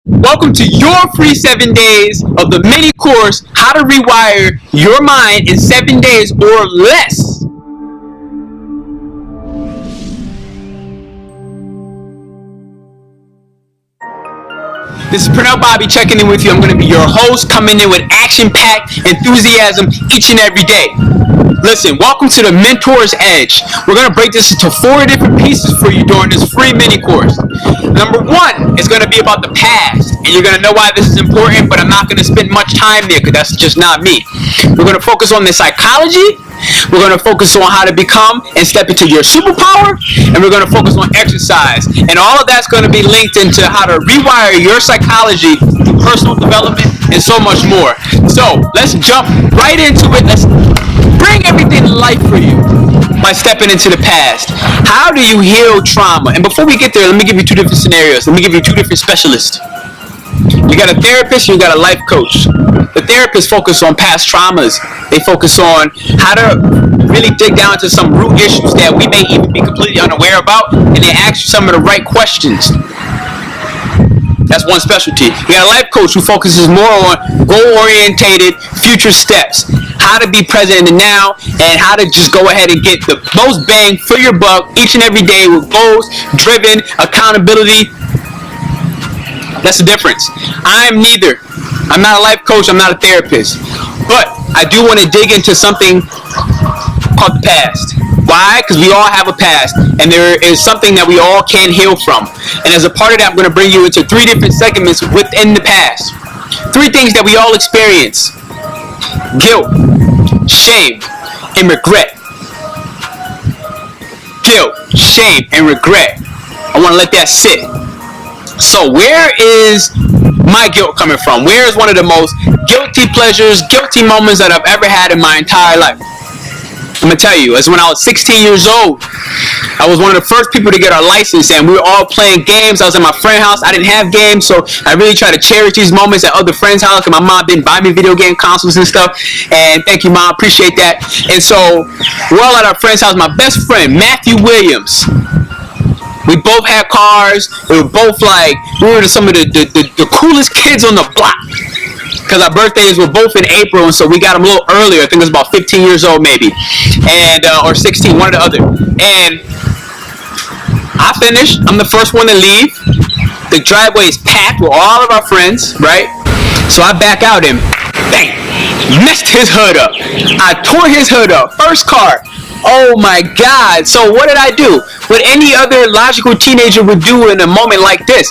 Welcome to your free 7 days of the mini course, How to Rewire Your Mind in 7 days or less. This is Pernell checking in with you. I'm going to be your host, coming in with action-packed enthusiasm each and every day. Listen, welcome to the Mentor's Edge. We're going to break this into 4 different pieces for you during this free mini course. Number 1 is going to be about the past, and you're going to know why this is important, but I'm not going to spend much time there because that's just not me. We're going to focus on the psychology. We're going to focus on how to become and step into your superpower, and we're going to focus on exercise. And all of that's going to be linked into how to rewire your psychology through personal development and so much more. So let's jump right into it. Let's bring everything to life for you by stepping into the past. How do you heal trauma? And before we get there, let me give you 2 different scenarios. Let me give you 2 different specialists. You got a therapist, you got a life coach. The therapist focuses on past traumas. They focus on how to really dig down to some root issues that we may even be completely unaware about, and they ask you some of the right questions. That's one specialty. You got a life coach who focuses more on goal-orientated future steps, how to be present in the now, and how to just go ahead and get the most bang for your buck each and every day with goals, driven, accountability. That's the difference. I'm neither. I'm not a life coach. I'm not a therapist. But I do want to dig into something called the past. Why? Because we all have a past, and there is something that we all can heal from. And as a part of that, I'm going to bring you into 3 different segments within the past. 3 things that we all experience: guilt, shame, and regret. Guilt, shame, and regret. I want to let that sit. So where is my guilt coming from? Where is one of the most guilty pleasures, guilty moments that I've ever had in my entire life? I'm going to tell you, it's when I was 16 years old. I was one of the first people to get our license, and we were all playing games. I was at my friend's house. I didn't have games, so I really try to cherish these moments at other friends' house, because my mom didn't buy me video game consoles and stuff. And thank you, Mom. Appreciate that. And so we're all at our friend's house. My best friend, Matthew Williams, we both had cars. We were both we were some of the coolest kids on the block. Because our birthdays were both in April, and so we got them a little earlier. I think it was about 15 years old maybe. And or 16, one or the other. And I finished. I'm the first one to leave. The driveway is packed with all of our friends, right? So I back out and bang, messed his hood up. I tore his hood up. First car. Oh my God. So what did I do? What any other logical teenager would do in a moment like this.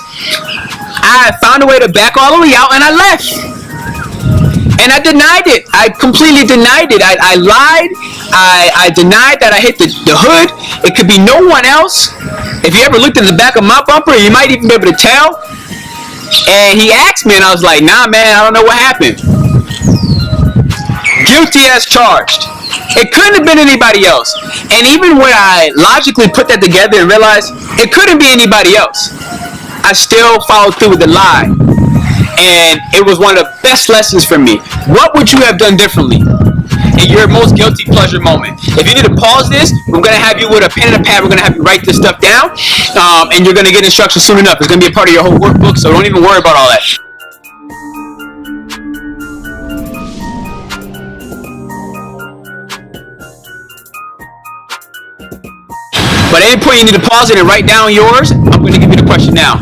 I found a way to back all the way out, and I left. And I denied it. I completely denied it. I lied. I denied that I hit the hood. It could be no one else. If you ever looked at the back of my bumper, you might even be able to tell. And he asked me, and I was like, nah, man, I don't know what happened. Guilty as charged. It couldn't have been anybody else. And even when I logically put that together and realized it couldn't be anybody else, I still followed through with the lie. And it was one of the best lessons for me. What would you have done differently in your most guilty pleasure moment? If you need to pause this, we're going to have you with a pen and a pad. We're going to have you write this stuff down. And you're going to get instructions soon enough. It's going to be a part of your whole workbook, so don't even worry about all that. But at any point you need to pause it and write down yours. I'm going to give you the question now.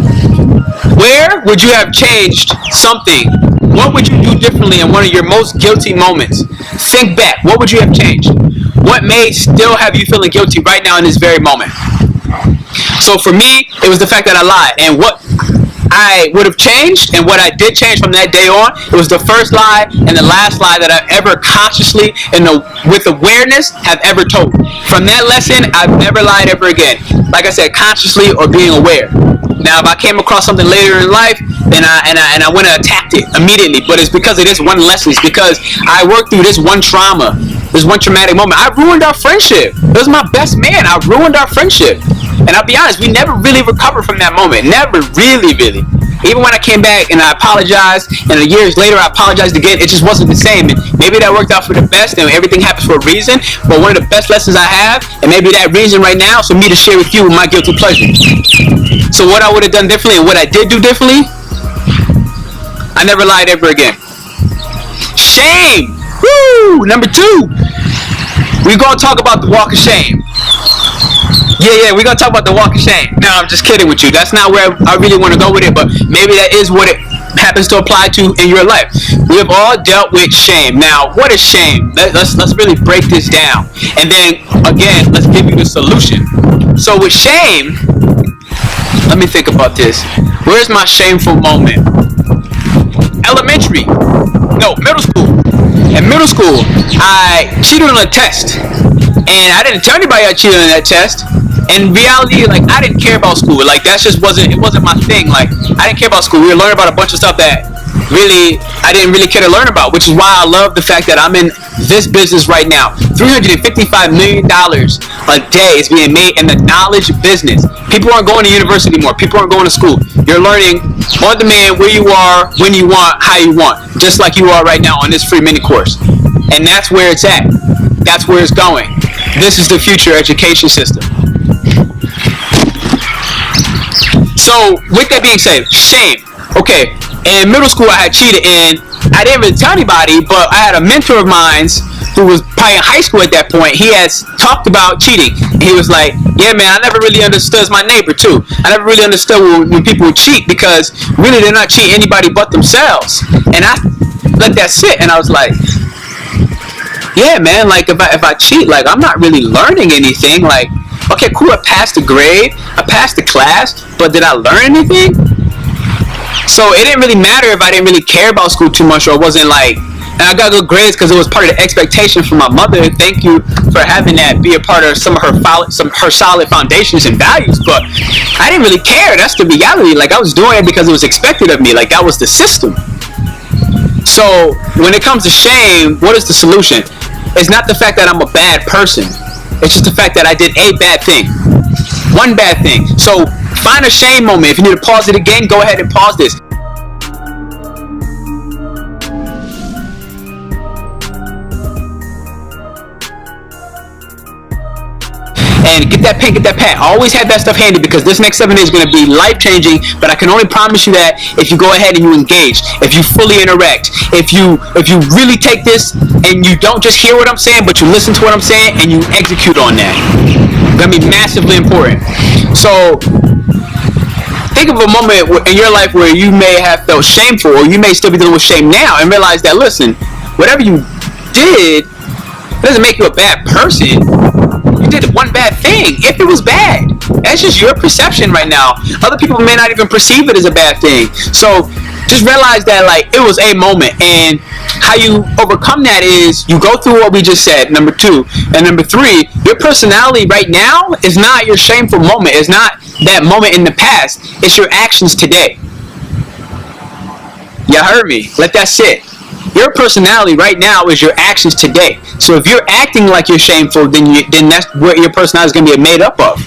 Where would you have changed something? What would you do differently in one of your most guilty moments? Think back. What would you have changed? What may still have you feeling guilty right now in this very moment? So for me, it was the fact that I lied. And what I would have changed and what I did change from that day on, it was the first lie and the last lie that I ever consciously and with awareness have ever told. From that lesson, I've never lied ever again. Like I said, consciously or being aware. Now, if I came across something later in life, then I went and attacked it immediately. But it's because of this one lesson. It's because I worked through this one trauma, this one traumatic moment. I ruined our friendship. It was my best man. I ruined our friendship. And I'll be honest, we never really recovered from that moment. Never really. Even when I came back and I apologized, and years later I apologized again, it just wasn't the same. And maybe that worked out for the best, and everything happens for a reason. But one of the best lessons I have, and maybe that reason right now, is for me to share with you my guilty pleasure. So what I would have done differently, and what I did do differently, I never lied ever again. Shame. Woo! Number 2. We're going to talk about the walk of shame. Yeah, we're going to talk about the walk of shame. No, I'm just kidding with you. That's not where I really want to go with it, but maybe that is what it happens to apply to in your life. We have all dealt with shame. Now, what is shame? Let's really break this down. And then, again, let's give you the solution. So with shame, let me think about this. Where's my shameful moment? Elementary. No, middle school. In middle school, I cheated on a test. And I didn't tell anybody I cheated on that test. In reality, like, I didn't care about school. Like, that just wasn't my thing. Like, I didn't care about school. We were learning about a bunch of stuff that really, I didn't really care to learn about, which is why I love the fact that I'm in this business right now. $355 million a day is being made in the knowledge business. People aren't going to university anymore. People aren't going to school. You're learning on demand, where you are, when you want, how you want, just like you are right now on this free mini course. And that's where it's at. That's where it's going. This is the future education system. So, with that being said, shame. Okay, in middle school I had cheated, and I didn't really tell anybody, but I had a mentor of mine who was probably in high school at that point. He has talked about cheating. He was like, yeah, man, I never really understood. It's my neighbor, too. I never really understood when people would cheat, because really they're not cheating anybody but themselves. And I let that sit, and I was like, yeah, man, like, if I cheat, like, I'm not really learning anything. Like, okay, cool, I passed the grade, I passed the class, but did I learn anything? So it didn't really matter if I didn't really care about school too much, or it wasn't like, and I got good grades because it was part of the expectation from my mother. Thank you for having that be a part of some of her solid foundations and values, but I didn't really care. That's the reality. Like, I was doing it because it was expected of me. Like, that was the system. So when it comes to shame, what is the solution? It's not the fact that I'm a bad person. It's just the fact that I did a bad thing. One bad thing. So find a shame moment. If you need to pause it again, go ahead and pause this. And get that pen, get that pad. Always have that stuff handy, because this next 7 days is going to be life-changing, but I can only promise you that if you go ahead and you engage, if you fully interact, if you really take this and you don't just hear what I'm saying, but you listen to what I'm saying and you execute on that. It's going to be massively important. So think of a moment in your life where you may have felt shameful, or you may still be dealing with shame now, and realize that, listen, whatever you did, it doesn't make you a bad person. You did one bad thing, if it was bad. That's just your perception right now. Other people may not even perceive it as a bad thing. So just realize that, like, it was a moment, and how you overcome that is you go through what we just said, number 2. And number 3, your personality right now is not your shameful moment. It's not that moment in the past. It's your actions today. You heard me. Let that sit. Your personality right now is your actions today. So if you're acting like you're shameful, then that's what your personality is going to be made up of.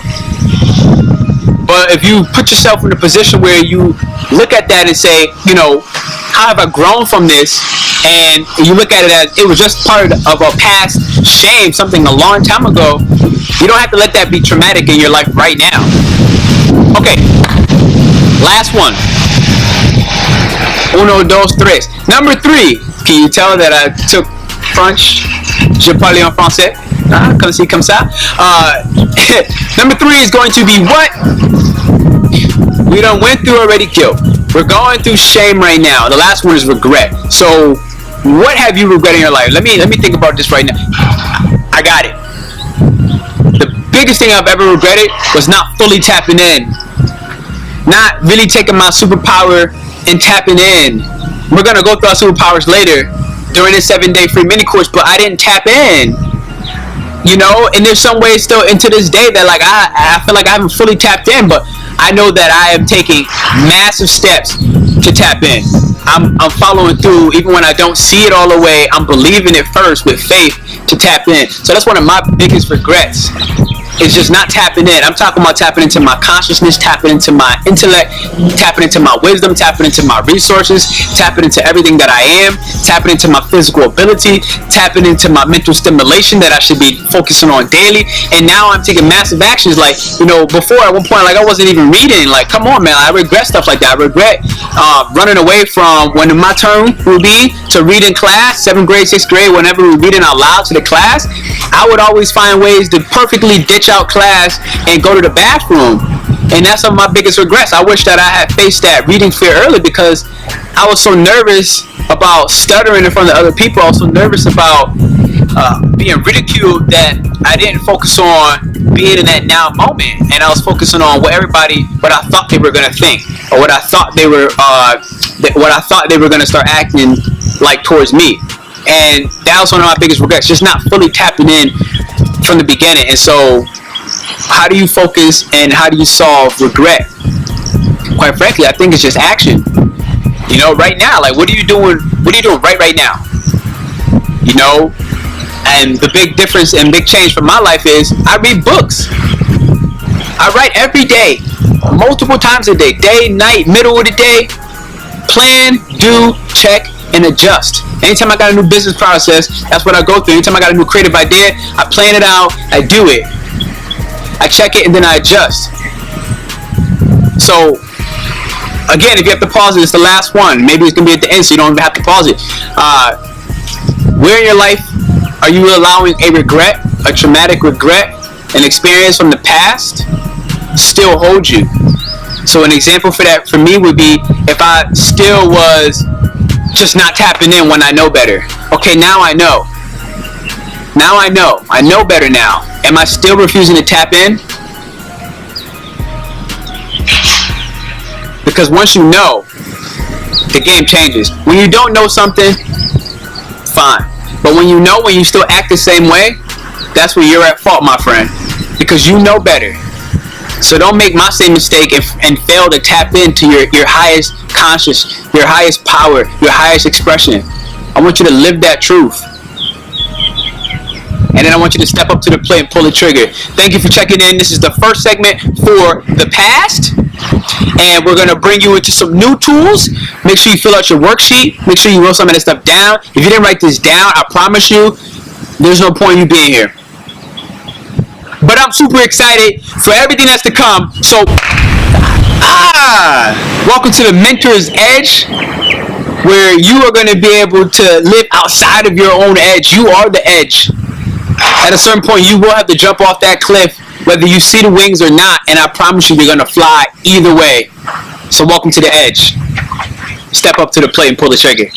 But if you put yourself in a position where you look at that and say, you know, how have I grown from this? And you look at it as it was just part of a past shame, something a long time ago. You don't have to let that be traumatic in your life right now. Okay, last one. Uno, dos, tres. Number 3. Can you tell that I took French? Je parle en français. Comme ci, comme ça. Number 3 is going to be what? We done went through already guilt. We're going through shame right now. The last one is regret. So, what have you regretted in your life? Let me think about this right now. I got it. The biggest thing I've ever regretted was not fully tapping in. Not really taking my superpower and tapping in. We're going to go through our superpowers later during this 7-day free mini course, but I didn't tap in. You know, and there's some ways still into this day that, like, I feel like I haven't fully tapped in, but I know that I am taking massive steps to tap in. I'm following through even when I don't see it all the way. I'm believing it first with faith to tap in. So that's one of my biggest regrets. is just not tapping in. I'm talking about tapping into my consciousness, tapping into my intellect, tapping into my wisdom, tapping into my resources, tapping into everything that I am, tapping into my physical ability, tapping into my mental stimulation that I should be focusing on daily. And now I'm taking massive actions. Like, before at one point, like, I wasn't even reading. Like, come on, man, I regret stuff like that. I regret running away from when my turn will be to read in class, 7th grade, 6th grade, whenever we're reading out loud to the class. I would always find ways to perfectly ditch out class and go to the bathroom. And that's some of my biggest regrets. I wish that I had faced that reading fear early, because I was so nervous about stuttering in front of other people. I was so nervous about being ridiculed that I didn't focus on being in that now moment, and I was focusing on what I thought they were gonna think, or what I thought they were gonna start acting like towards me. And that was one of my biggest regrets, just not fully tapping in from the beginning. And so, how do you focus and how do you solve regret? Quite frankly, I think it's just action. Right now, like, what are you doing? What are you doing right now? And the big difference and big change for my life is I read books. I write every day, multiple times a day, night, middle of the day. Plan, do, check, and adjust. Anytime I got a new business process, that's what I go through. Anytime I got a new creative idea, I plan it out, I do it. I check it, and then I adjust. So, again, if you have to pause it, it's the last one. Maybe it's going to be at the end, so you don't even have to pause it. Where in your life are you allowing a regret, a traumatic regret, an experience from the past still hold you? So an example for that for me would be if I still was just not tapping in when I know better. Okay, now I know. I know better now. Am I still refusing to tap in? Because once you know, the game changes. When you don't know something, fine. But when you know, when you still act the same way, that's where you're at fault, my friend. Because you know better. So don't make my same mistake and fail to tap into your highest conscious, your highest power, your highest expression. I want you to live that truth. And then I want you to step up to the plate and pull the trigger. Thank you for checking in. This is the first segment for the past. And we're going to bring you into some new tools. Make sure you fill out your worksheet. Make sure you wrote some of this stuff down. If you didn't write this down, I promise you, there's no point in you being here. But I'm super excited for everything that's to come. So, welcome to the Mentor's Edge, where you are going to be able to live outside of your own edge. You are the edge. At a certain point, you will have to jump off that cliff, whether you see the wings or not, and I promise you, you're going to fly either way. So welcome to the edge. Step up to the plate and pull the trigger.